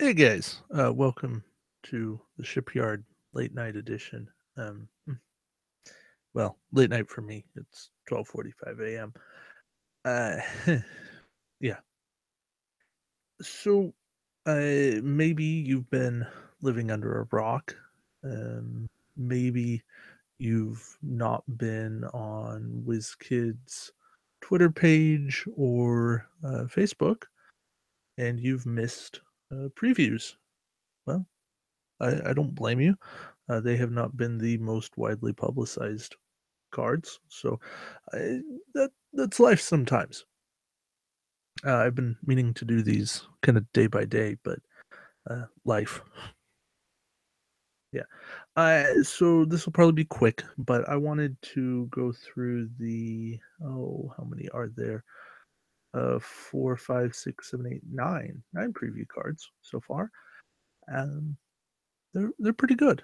Hey guys, welcome to the Shipyard Late Night Edition. Well, late night for me. It's 12:45 a.m. Uh, yeah. So, maybe you've been living under a rock. Maybe you've not been on WizKid's Twitter page or Facebook, and you've missed previews. Well, I don't blame you. They have not been the most widely publicized cards, so that's life sometimes. I've been meaning to do these kind of day by day, but life. Yeah. So this will probably be quick, but I wanted to go through how many are there? Four, five, six, seven, eight, nine preview cards so far. Um, they're pretty good.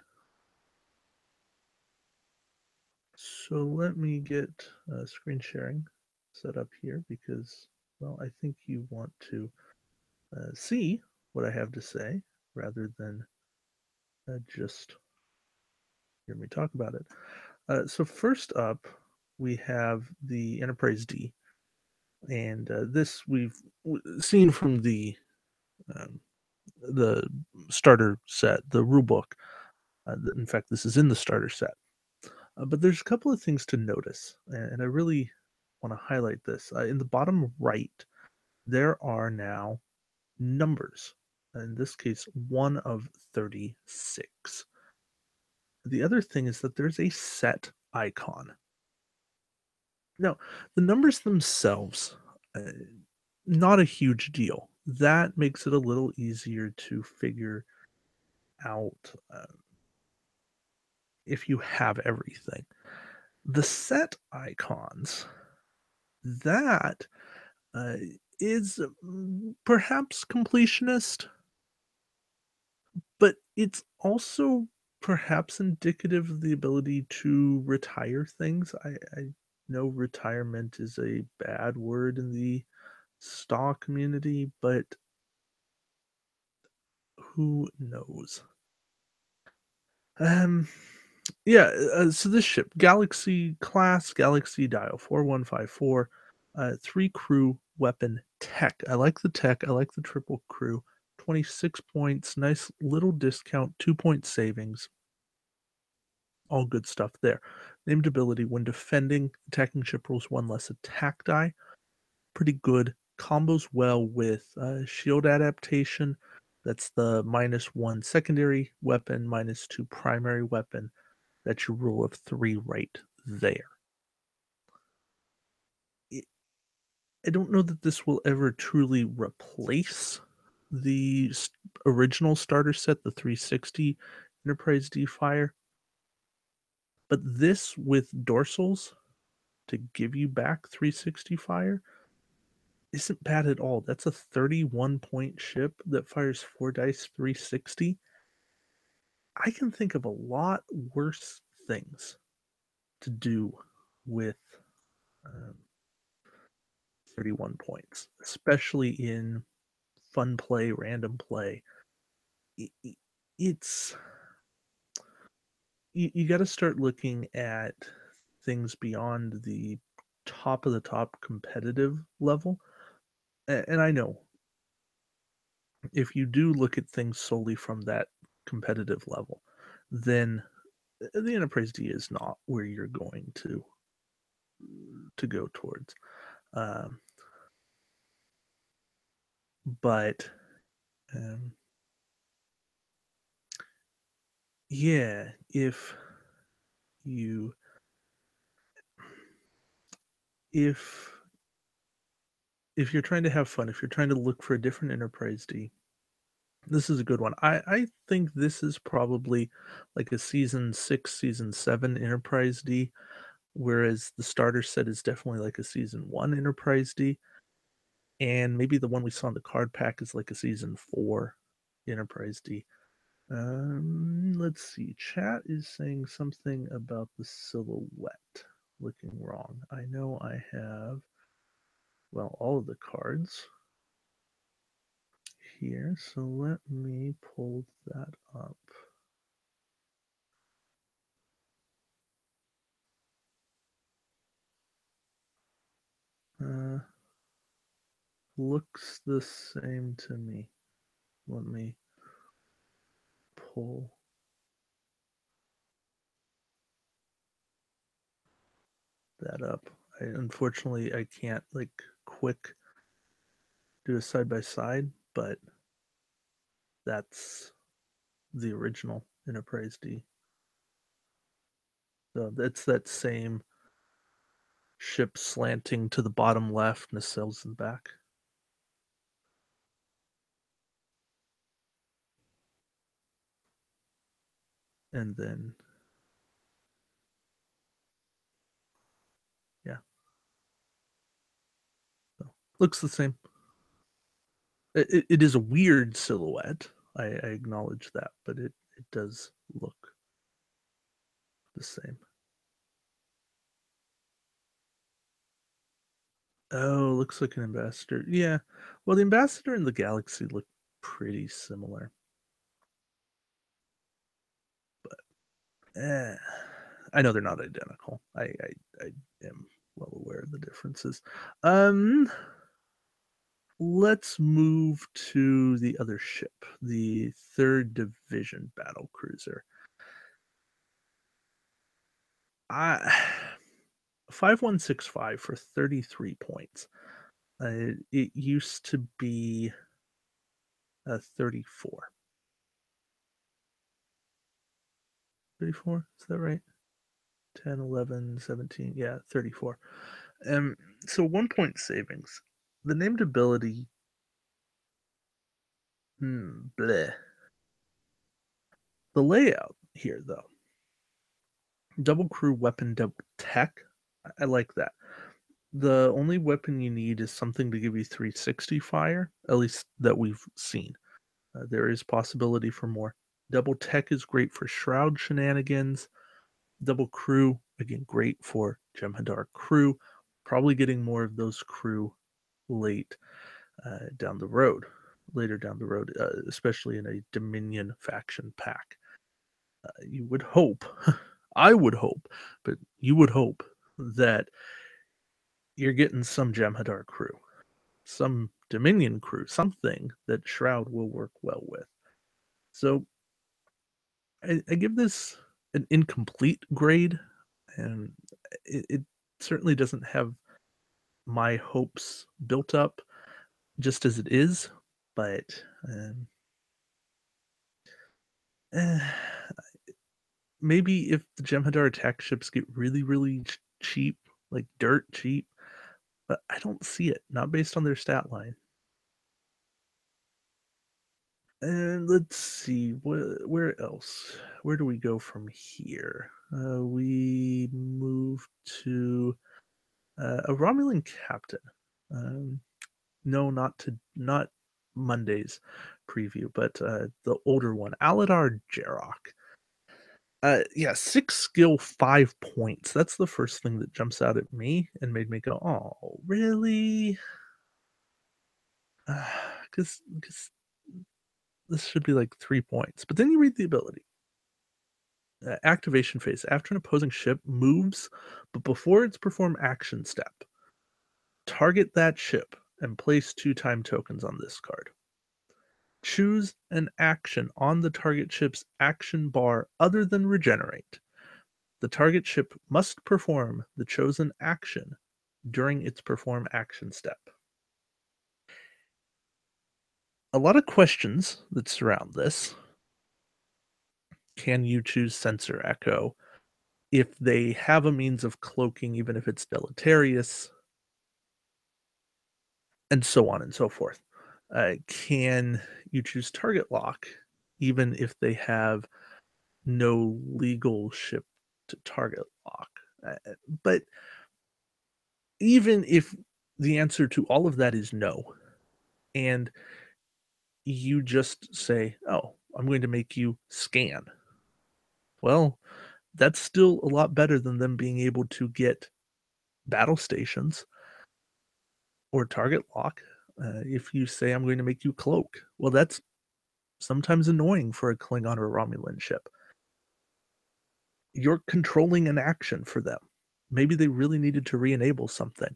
So let me get screen sharing set up here because, well, I think you want to see what I have to say rather than just hear me talk about it. So first up, we have the Enterprise D, and this seen from um, the starter set, the rule book. In fact, this is in the starter set. But there's a couple of things to notice, and I really want to highlight this. In the bottom right, there are now numbers. In this case, 1 of 36. The other thing is that there's a set icon. Now, the numbers themselves, not a huge deal. That makes it a little easier to figure out if you have everything. The set icons, that uh, is perhaps completionist, but it's also perhaps indicative of the ability to retire things. I know retirement is a bad word in the Star community, but who knows? Um, yeah. So this ship, Galaxy class, Galaxy Dial 4154, three crew weapon tech. I like the tech. I like the triple crew. 26 points, nice little discount, 2 point savings. All good stuff there. Named ability when defending, attacking ship rolls one less attack die. Pretty good. Combos well with shield adaptation. That's the -1 secondary weapon, -2 primary weapon. That's your rule of three right there. It, I don't know that this will ever truly replace the original starter set, the 360 Enterprise D Fire, but this with dorsals to give you back 360 fire isn't bad at all. That's a 31 point ship that fires 4 dice 360. I can think of a lot worse things to do with um, 31 points, especially in fun play, random play. It's you got to start looking at things beyond the top of the top competitive level. And I know if you do look at things solely from that competitive level, then the Enterprise D is not where you're going to go towards. Um, but um, yeah, you if if you're trying to have fun, if you're trying to look for a different Enterprise D, this is a good one. I think this is probably like a season 6, season 7 Enterprise D, whereas the starter set is definitely like a season 1 Enterprise D. And maybe the one we saw in the card pack is like a season 4 Enterprise D. Let's see. Chat is saying something about the silhouette looking wrong. I know I have, well, all of the cards here, so let me pull that up. Uh, looks the same to me. Let me pull that up. Unfortunately, I can't like quick do a side by side, but that's the original Enterprise D. So that's that same ship slanting to the bottom left, nacelles in the back. And then, yeah, so looks the same. It is a weird silhouette. I acknowledge that, but it does look the same. Oh, looks like an ambassador. Yeah. Well, the ambassador and the galaxy look pretty similar, but eh, I know they're not identical. I am well aware of the differences. Um, let's move to the other ship, the third division battle cruiser. I 5165 for 33 points. It used to be 34. 34? Is that right? 10, 11, 17. Yeah, 34. Um, so 1 point savings. The named ability, bleh. The layout here, though, double crew weapon, double tech. I like that. The only weapon you need is something to give you 360 fire, at least that we've seen. There is possibility for more. Double tech is great for shroud shenanigans. Double crew, again, great for Jem'Hadar crew. Probably getting more of those crew late down the road, later down the road, especially in a Dominion faction pack. You would hope, I would hope, but you would hope that you're getting some Jem'Hadar crew, some Dominion crew, something that Shroud will work well with. So I give this an incomplete grade, and it certainly doesn't have my hopes built up just as it is, but eh, maybe if the Jem'Hadar attack ships get really, really cheap, like dirt cheap, but I don't see it, not based on their stat line. And let's see, where else? Where do we go from here? We move to a Romulan captain. Um, no, not Monday's preview, but the older one, Aladar Jarek. Yeah, 6 skill, 5 points. That's the first thing that jumps out at me and made me go, "Oh, really?" Because this should be like 3 points. But then you read the ability. Activation phase. After an opposing ship moves, but before its perform action step, target that ship and place 2 time tokens on this card. Choose an action on the target ship's action bar other than regenerate. The target ship must perform the chosen action during its perform action step. A lot of questions that surround this. Can you choose sensor echo? If they have a means of cloaking, even if it's deleterious, and so on and so forth. Can you choose target lock, even if they have no legal ship to target lock? But even if the answer to all of that is no, and you just say, "Oh, I'm going to make you scan." Well, that's still a lot better than them being able to get battle stations or target lock. If you say, "I'm going to make you cloak," well, that's sometimes annoying for a Klingon or Romulan ship. You're controlling an action for them. Maybe they really needed to re-enable something.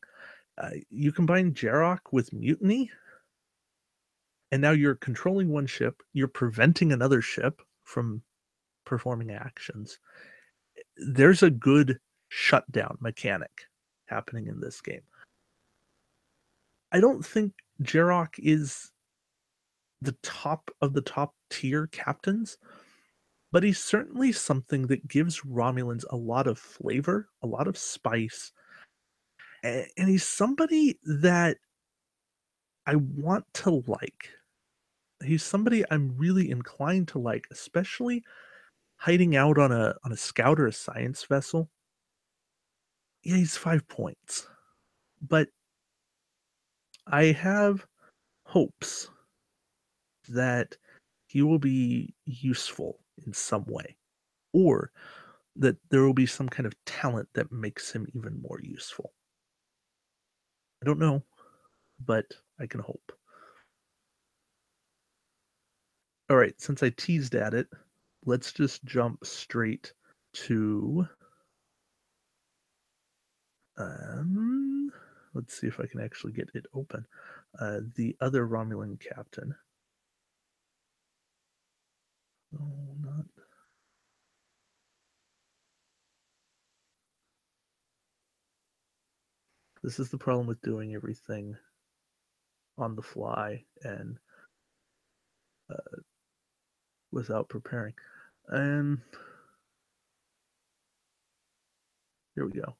You combine Jarok with mutiny, and now you're controlling one ship, you're preventing another ship from performing actions. There's a good shutdown mechanic happening in this game. I don't think Jarok is the top of the top tier captains, but he's certainly something that gives Romulans a lot of flavor, a lot of spice, and he's somebody that I want to like. He's somebody I'm really inclined to like, especially hiding out on a scout or a science vessel. Yeah, he's 5 points, but I have hopes that he will be useful in some way, or that there will be some kind of talent that makes him even more useful. I don't know, but I can hope. All right, since I teased at it, let's just jump straight to um let's see if I can actually get it open. The other Romulan captain. Oh, not this is the problem with doing everything on the fly and without preparing. And here we go.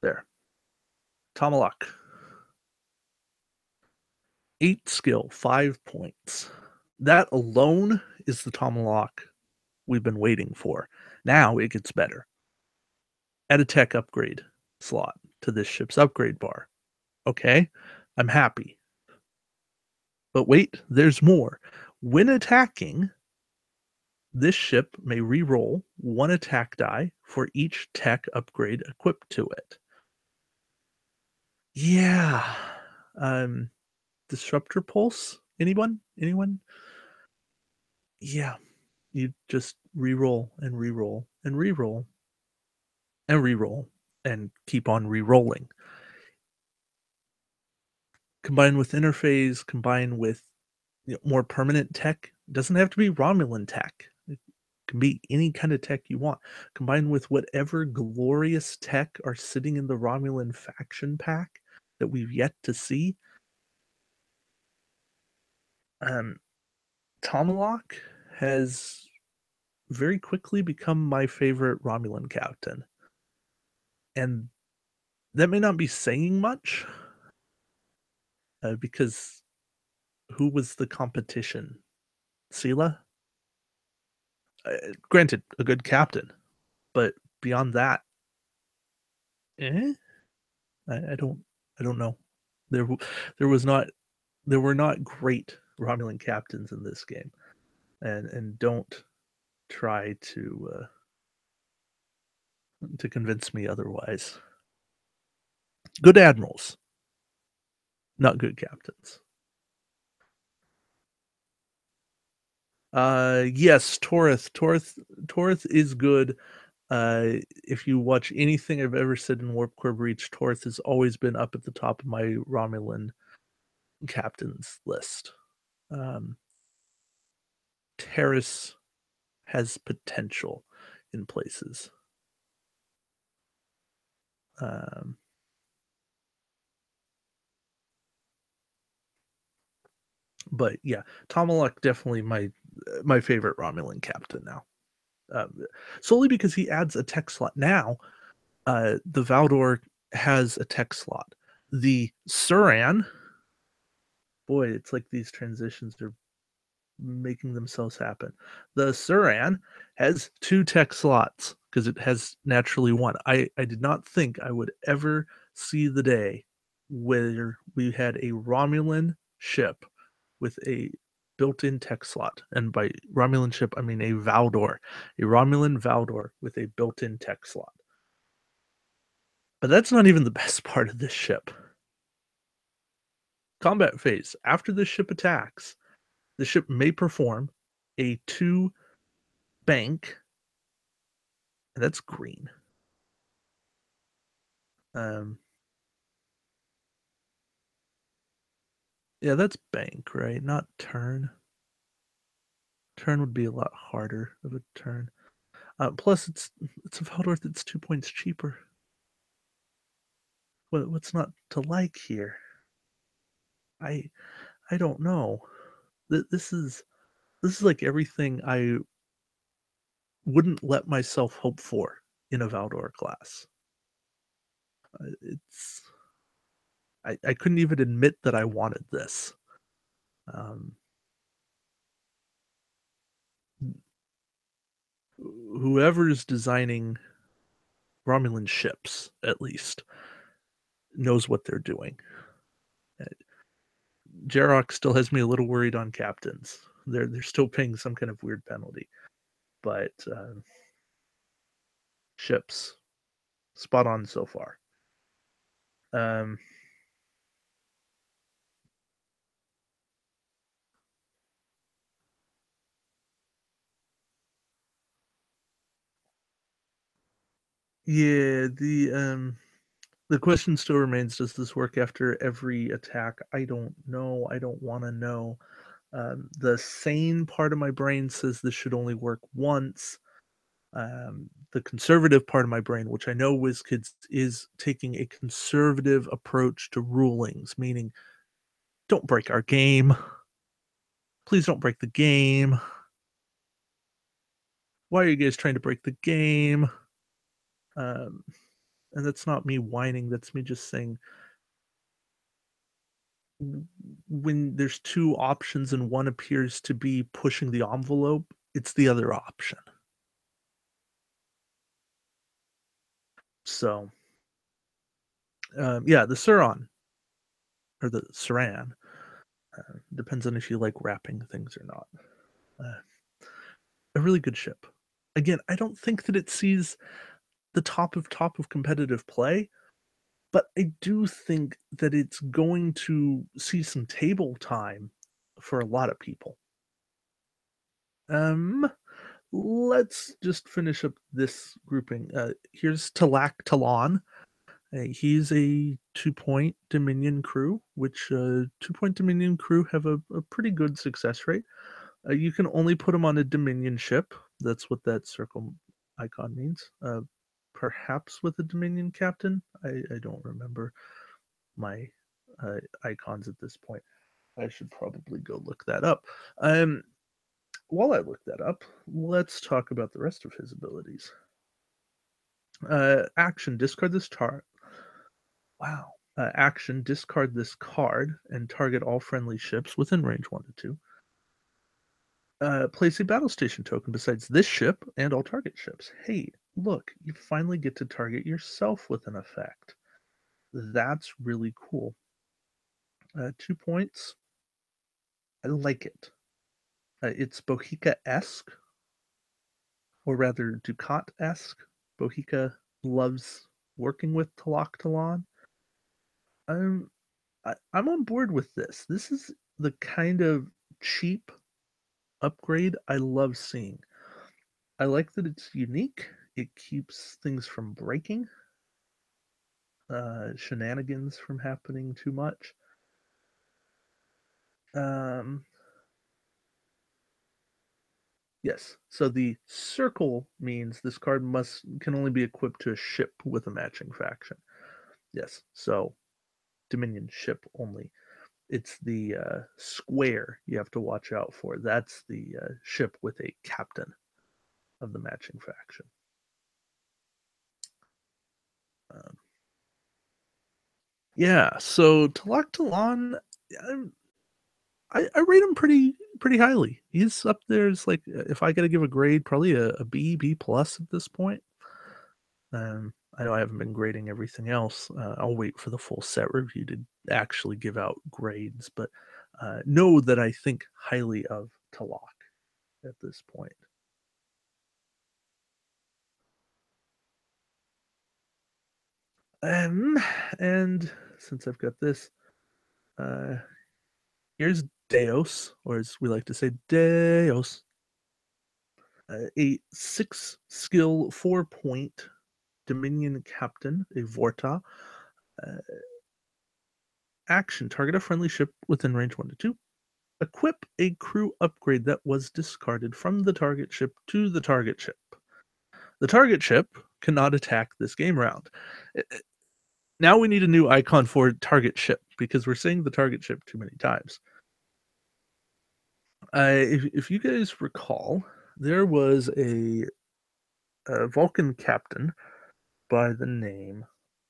There. Tomalak. 8 skill, 5 points. That alone is the Tomalak we've been waiting for. Now it gets better. Add a tech upgrade slot to this ship's upgrade bar. Okay, I'm happy. But wait, there's more. When attacking, this ship may reroll 1 attack die for each tech upgrade equipped to it. Yeah. Um, Disruptor Pulse? Anyone? Anyone? Yeah. You just reroll and reroll and reroll and reroll and keep on rerolling. Combined with interface, combined with more permanent tech. It doesn't have to be Romulan tech. It can be any kind of tech you want. Combined with whatever glorious tech are sitting in the Romulan faction pack that we've yet to see. Um, Tomalak has very quickly become my favorite Romulan captain. And that may not be saying much, because who was the competition? Sela? Granted, a good captain, but beyond that, eh? I I don't know. There there was not there were not great Romulan captains in this game, and don't try to convince me otherwise. Good admirals, not good captains. Yes, Torith is good. If you watch anything I've ever said in Warp Core Breach, Torith has always been up at the top of my Romulan captains list. Um, Terrace has potential in places. Um, but yeah, Tomalak definitely my favorite Romulan captain now. Solely because he adds a tech slot. Now, the Valdore has a tech slot. The Saran, boy, it's like these transitions are making themselves happen. The Saran has 2 tech slots because it has naturally 1. I did not think I would ever see the day where we had a Romulan ship with a built-in tech slot, and by Romulan ship, I mean a Valdore, a Romulan Valdore with a built-in tech slot. But that's not even the best part of this ship. Combat phase. After the ship attacks, the ship may perform a 2 bank, and that's green. Um, yeah, that's bank, right? Not turn. Turn would be a lot harder of a turn. Plus, it's a Valdor that's 2 points cheaper. What's not to like here? I I don't know. This is like everything I wouldn't let myself hope for in a Valdor class. It's I couldn't even admit that I wanted this. Um, Whoever's designing Romulan ships, at least, knows what they're doing. Uh, Jarok still has me a little worried on captains. They're still paying some kind of weird penalty, but ships spot on so far. Um, yeah, the question still remains: does this work after every attack? I don't know. I don't want to know. The sane part of my brain says this should only work once. The conservative part of my brain, which I know WizKids is taking a conservative approach to rulings, meaning don't break our game. Please don't break the game. Why are you guys trying to break the game? Um, and that's not me whining. That's me just saying when there's two options and one appears to be pushing the envelope, it's the other option. So, yeah, the Saran or the Saran depends on if you like wrapping things or not. Uh, a really good ship. Again, I don't think that it sees the top of competitive play, but I do think that it's going to see some table time for a lot of people. Um, let's just finish up this grouping. Here's Talok-alon. He's a 2 point Dominion crew, which 2 point Dominion crew have a pretty good success rate. You can only put them on a Dominion ship. That's what that circle icon means. Perhaps with a Dominion captain. I don't remember my icons at this point. I should probably go look that up. Um, while I look that up, let's talk about the rest of his abilities. Action, discard this tar. Wow. Action, discard this card and target all friendly ships within range 1 to 2. Place a battle station token besides this ship and all target ships. Hey, look, you finally get to target yourself with an effect. That's really cool. 2 points. I like it. It's Bohica-esque, or rather Ducat-esque. Bohica loves working with Talok-alon. I'm I'm on board with this. This is the kind of cheap upgrade I love seeing. I like that it's unique. It keeps things from breaking, shenanigans from happening too much. Um, yes. So the circle means this card must can only be equipped to a ship with a matching faction. Yes. So Dominion ship only. It's the square you have to watch out for. That's the ship with a captain of the matching faction. Um, yeah. So Talok-alon, I rate him pretty highly. He's up there as like if I got to give a grade, probably a B plus at this point. I know I haven't been grading everything else. I'll wait for the full set review to actually give out grades, but know that I think highly of Talok at this point. And since I've got this, uh, here's Deus, or as we like to say, Deus. A 6 skill, 4-point Dominion Captain, a Vorta. Uh, Action, target a friendly ship within range 1 to 2. Equip a crew upgrade that was discarded from the target ship to the target ship. The target ship cannot attack this game round. Now we need a new icon for target ship because we're saying the target ship too many times. If you guys recall, there was a Vulcan captain by the name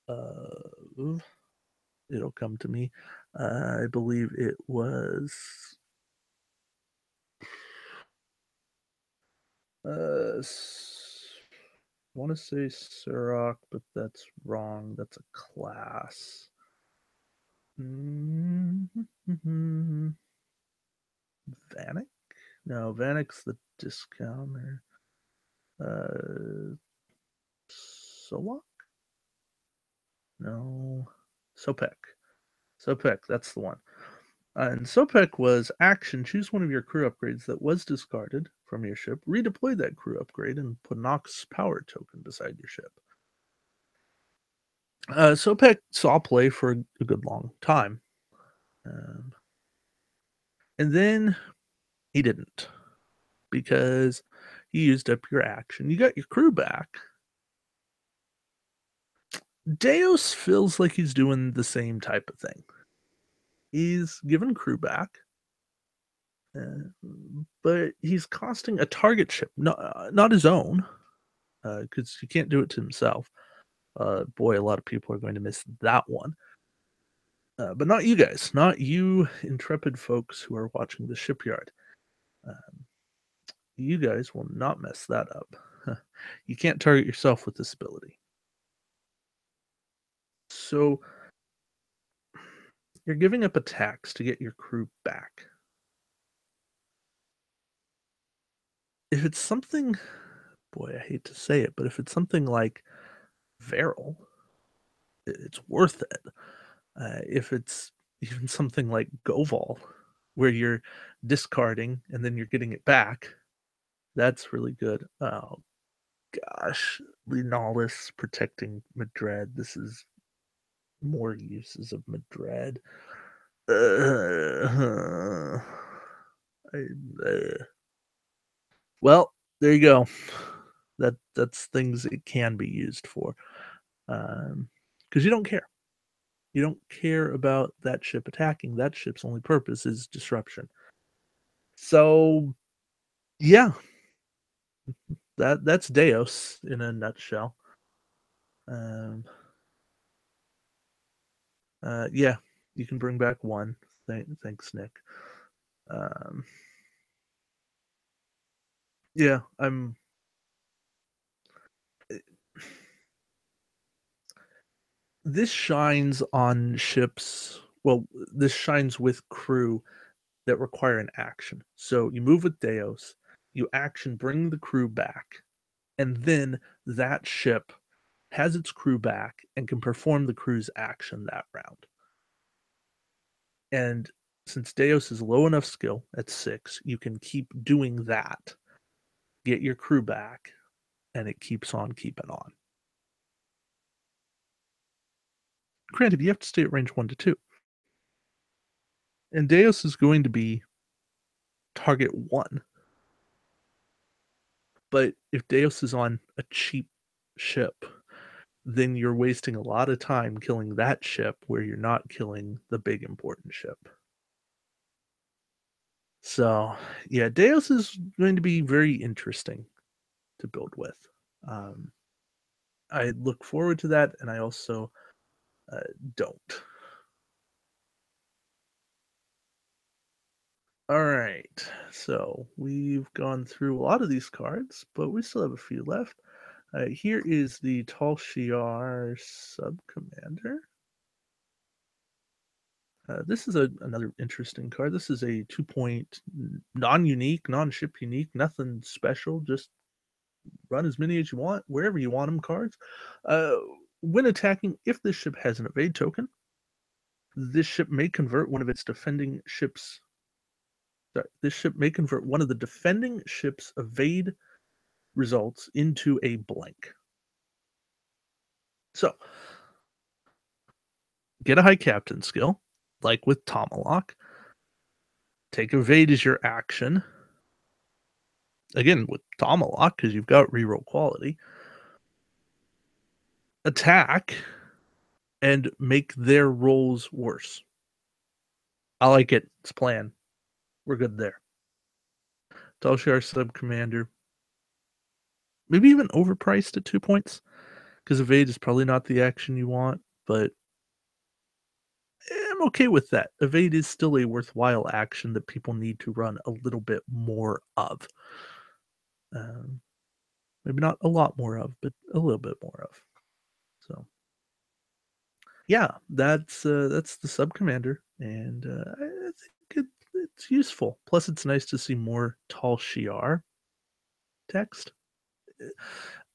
of, it'll come to me. I believe it was I want to say Surak, but that's wrong. That's a class. Vanek? No, Vanek's the discounter. Uh, Solok? No. Sopek. Sopek, that's the one. And Sopek was action. Choose one of your crew upgrades that was discarded from your ship. Redeploy that crew upgrade and put an Ox power token beside your ship. Sopek saw play for a good long time. And then he didn't because you used up your action. You got your crew back. Deus feels like he's doing the same type of thing. He's given crew back, but he's costing a target ship, not his own, because he can't do it to himself. Boy, a lot of people are going to miss that one. But not you guys, not you intrepid folks who are watching the shipyard. Um, you guys will not mess that up. You can't target yourself with this ability. So you're giving up attacks to get your crew back. If it's something, boy, I hate to say it, but if it's something like Varel, it's worth it. If it's even something like Goval, where you're discarding and then you're getting it back, that's really good. Oh gosh, Linalis protecting Madrid. This is more uses of Madrid. I, well, there you go. That's things it can be used for, because you don't care. You don't care about that ship attacking. That ship's only purpose is disruption. So yeah, that's Deus in a nutshell. Um, yeah, you can bring back one. Thanks, Nick. Um, yeah, I'm. This shines on ships. Well, this shines with crew that require an action. So you move with Deus, you action, bring the crew back, and then that ship has its crew back and can perform the crew's action that round. And since Deus is low enough skill at 6, you can keep doing that, get your crew back, and it keeps on keeping on. Granted, you have to stay at range 1 to 2. And Deus is going to be target 1. But if Deus is on a cheap ship, then you're wasting a lot of time killing that ship where you're not killing the big important ship. So, yeah, Deus is going to be very interesting to build with. Um, I look forward to that, and I also don't. All right, so we've gone through a lot of these cards, but we still have a few left. Here is the Tal Shiar subcommander. This is another interesting card. This is a 2-point, non-unique, non-ship unique, nothing special. Just run as many as you want, wherever you want them. Cards. Uh, when attacking, if this ship has an evade token, this ship may convert one of its defending ships. Sorry, this ship may convert one of the defending ship's evade results into a blank. So, get a high captain skill, like with Tomalak. Take evade as your action. Again, with Tomalak, because you've got reroll quality. Attack and make their rolls worse. I like it. It's plan. We're good there. Tal Shiar subcommander. Maybe even overpriced at 2 points, because evade is probably not the action you want, but I'm okay with that. Evade is still a worthwhile action that people need to run a little bit more of. Um, maybe not a lot more of, but a little bit more of. So, yeah, that's the sub commander, and I think it's useful. Plus, it's nice to see more Tal Shiar text.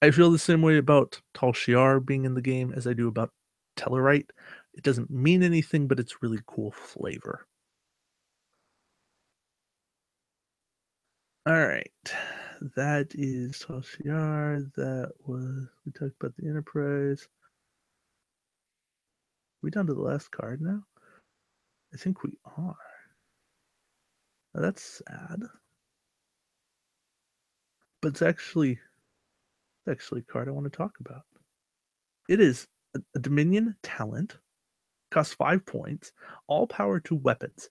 I feel the same way about Tal Shiar being in the game as I do about Tellarite. It doesn't mean anything, but it's really cool flavor. All right. That is Tal Shiar. That was, we talked about the Enterprise. We down to the last card now? I think we are. Now, that's sad. But it's actually a card I want to talk about. It is a Dominion talent, costs 5 points, all power to weapons.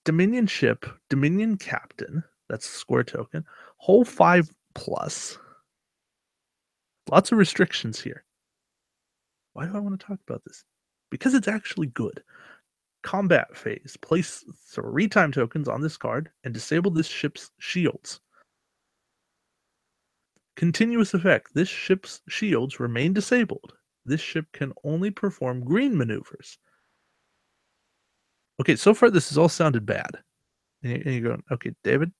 Dominion ship, Dominion captain, that's a score token, whole 5 plus. Lots of restrictions here. Why do I want to talk about this? Because it's actually good. Combat phase. Place 3 time tokens on this card and disable this ship's shields. Continuous effect. This ship's shields remain disabled. This ship can only perform green maneuvers. Okay, so far this has all sounded bad. And you're going, okay, David,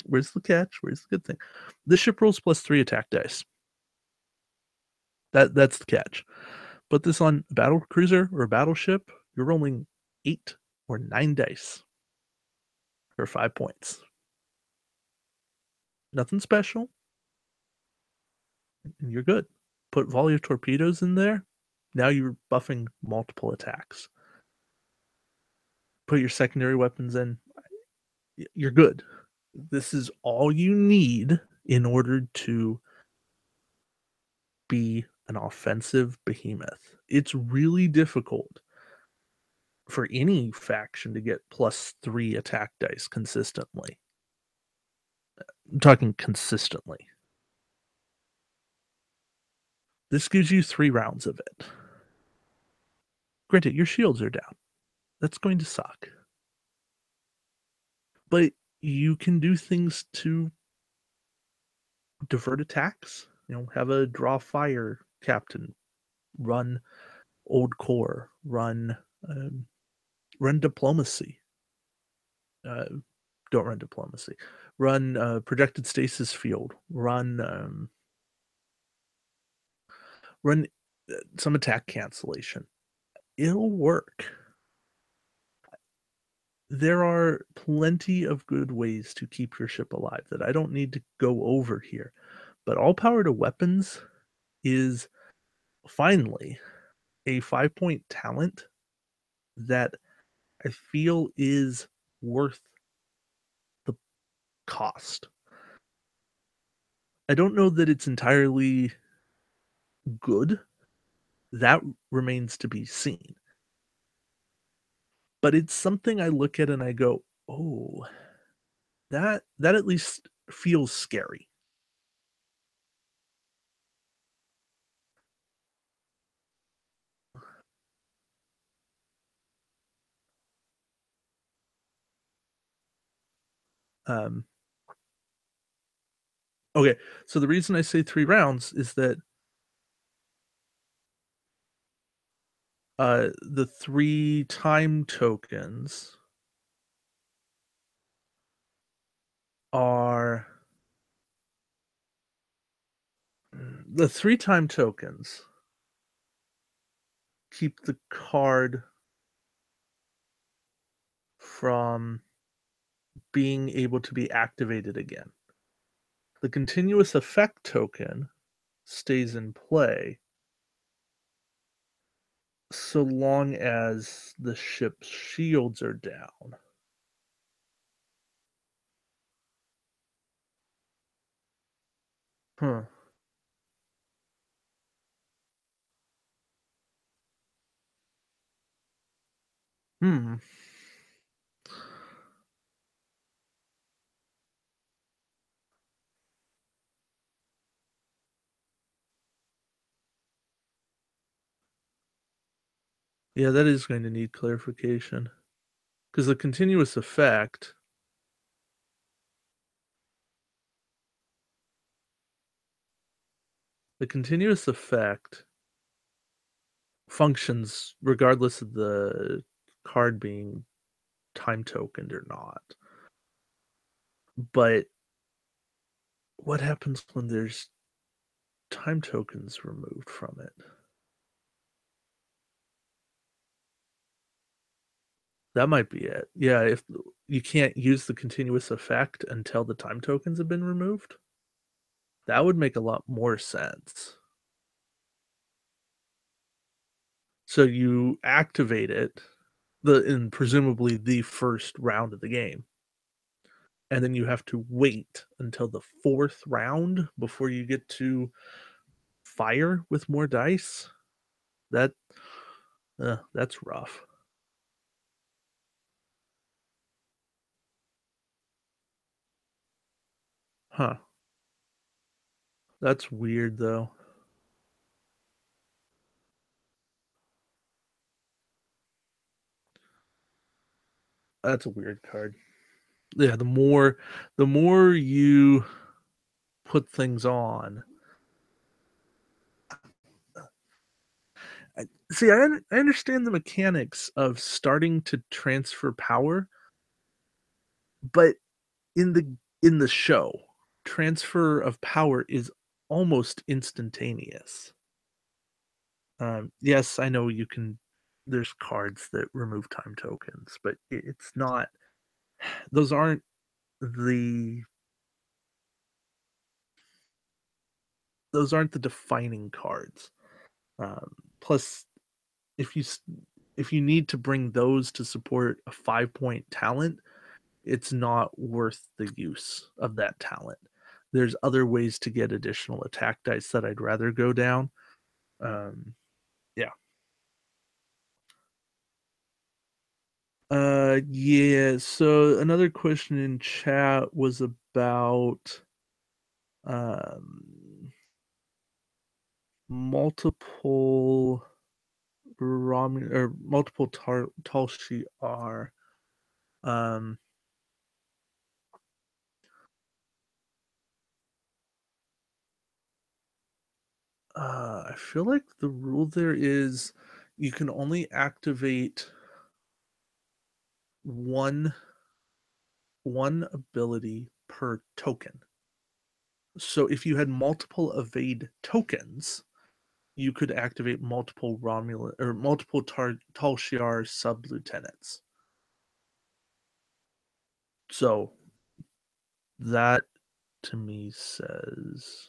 where's the catch? Where's the good thing? This ship rolls +3 attack dice. That's the catch. Put this on a battle cruiser or a battleship, you're rolling 8 or 9 dice for 5 points. Nothing special, and you're good. Put volley of torpedoes in there, now you're buffing multiple attacks. Put your secondary weapons in, you're good. This is all you need in order to be an offensive behemoth. It's really difficult for any faction to get +3 attack dice consistently. I'm talking consistently. This gives you 3 rounds of it. Granted, your shields are down. That's going to suck. But you can do things to divert attacks. Have a draw fire captain, run old core, run diplomacy. Uh, don't run diplomacy. Run projected stasis field. Run some attack cancellation. It'll work. There are plenty of good ways to keep your ship alive that I don't need to go over here. But all power to weapons is finally a 5-point talent that I feel is worth the cost. I don't know that it's entirely good. That remains to be seen. But it's something I look at and I go, "Oh, that at least feels scary." Um, okay, so the reason I say 3 rounds is that The three time tokens are the three time tokens keep the card from being able to be activated again. The continuous effect token stays in play so long as the ship's shields are down. Huh. Hmm. Yeah, that is going to need clarification. Because the continuous effect functions regardless of the card being time tokened or not. But what happens when there's time tokens removed from it? That might be it. Yeah, if you can't use the continuous effect until the time tokens have been removed, that would make a lot more sense. So you activate it in presumably the first round of the game, and then you have to wait until the fourth round before you get to fire with more dice. That that's rough. Huh. That's weird though. That's a weird card. Yeah, the more you put things on. See, I understand the mechanics of starting to transfer power, but in the show, transfer of power is almost instantaneous. Yes, I know you can. There's cards that remove time tokens, but it's not. Those aren't the those aren't the defining cards. Plus, if you if you need to bring those to support a 5 point talent, it's not worth the use of that talent. There's other ways to get additional attack dice that I'd rather go down. Yeah. Yeah. So another question in chat was about um multiple or multiple Tal Shiar. Um, I feel like the rule there is you can only activate one ability per token. So if you had multiple evade tokens, you could activate multiple Romulan or multiple Tal Shiar sub lieutenants. So that to me says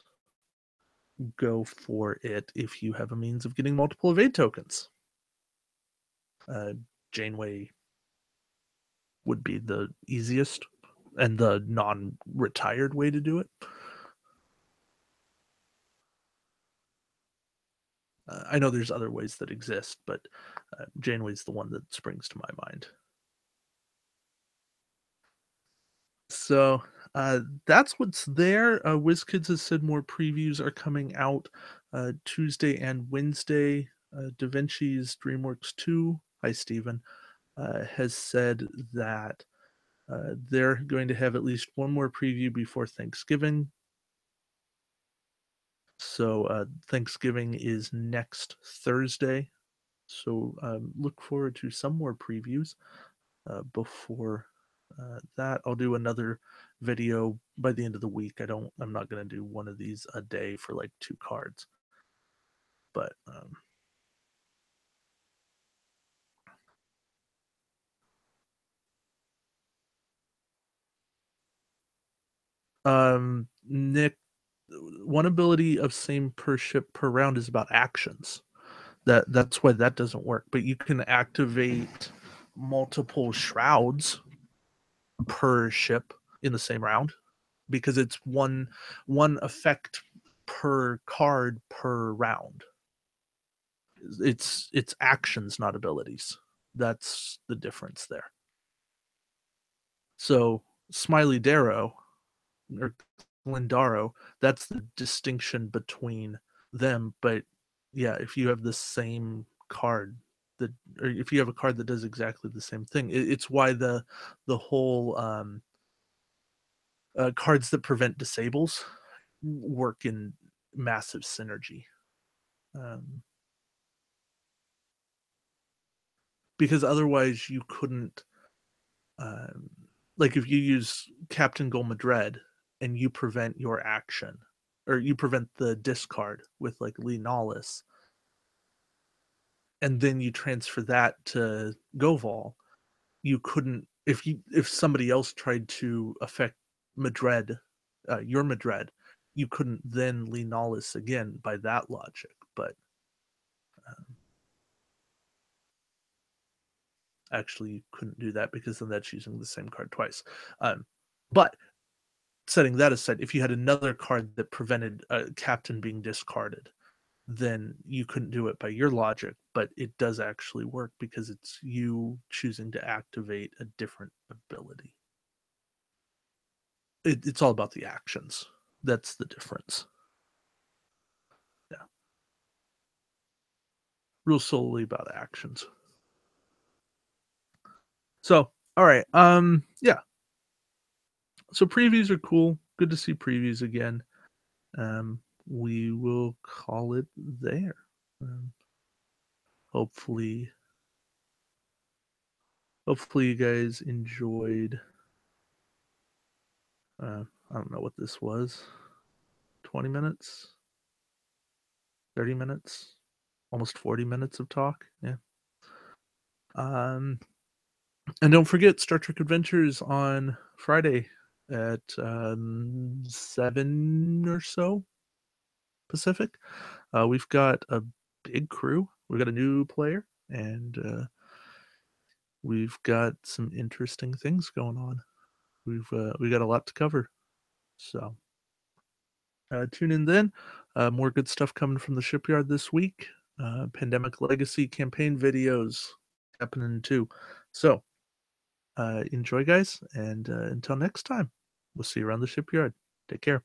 go for it if you have a means of getting multiple evade tokens. Uh, Janeway would be the easiest and the non-retired way to do it. I know there's other ways that exist, but Janeway's the one that springs to my mind. So that's what's there. WizKids has said more previews are coming out Tuesday and Wednesday. Da Vinci's DreamWorks 2, hi Stephen, has said that they're going to have at least one more preview before Thanksgiving. So Thanksgiving is next Thursday. So look forward to some more previews before that. I'll do another video by the end of the week. I'm not going to do one of these a day for like 2 cards, but Nick, one ability of same per ship per round is about actions. That's why that doesn't work. But you can activate multiple shrouds per ship in the same round because it's one effect per card per round. It's actions, not abilities. That's the difference there. So Smiley Darrow or Lindaro, that's the distinction between them. But yeah, if you have the same card that, or if you have a card that does exactly the same thing, it's why the whole cards that prevent disables work in massive synergy. Um, because otherwise you couldn't, um, like if you use Captain Golmadred and you prevent your action or you prevent the discard with like Lee Nollis, and then you transfer that to Goval, you couldn't if somebody else tried to affect Madred, your Madred, you couldn't then Lee Nollis again by that logic. But um, actually, you couldn't do that because then that's using the same card twice. But setting that aside, if you had another card that prevented a captain being discarded, then you couldn't do it by your logic, but it does actually work because it's you choosing to activate a different ability. It's all about the actions. That's the difference. Yeah. Real solely about actions. So, all right. Yeah. So previews are cool. Good to see previews again. We will call it there. Um, hopefully, hopefully you guys enjoyed. I don't know what this was. 20 minutes, 30 minutes, almost 40 minutes of talk. Yeah. Um, and don't forget Star Trek Adventures on Friday at 7 or so Pacific. We've got a big crew. We've got a new player, and we've got some interesting things going on. We got a lot to cover, so tune in then. More good stuff coming from the shipyard this week. Pandemic Legacy campaign videos happening too. So enjoy, guys, and until next time, we'll see you around the shipyard. Take care.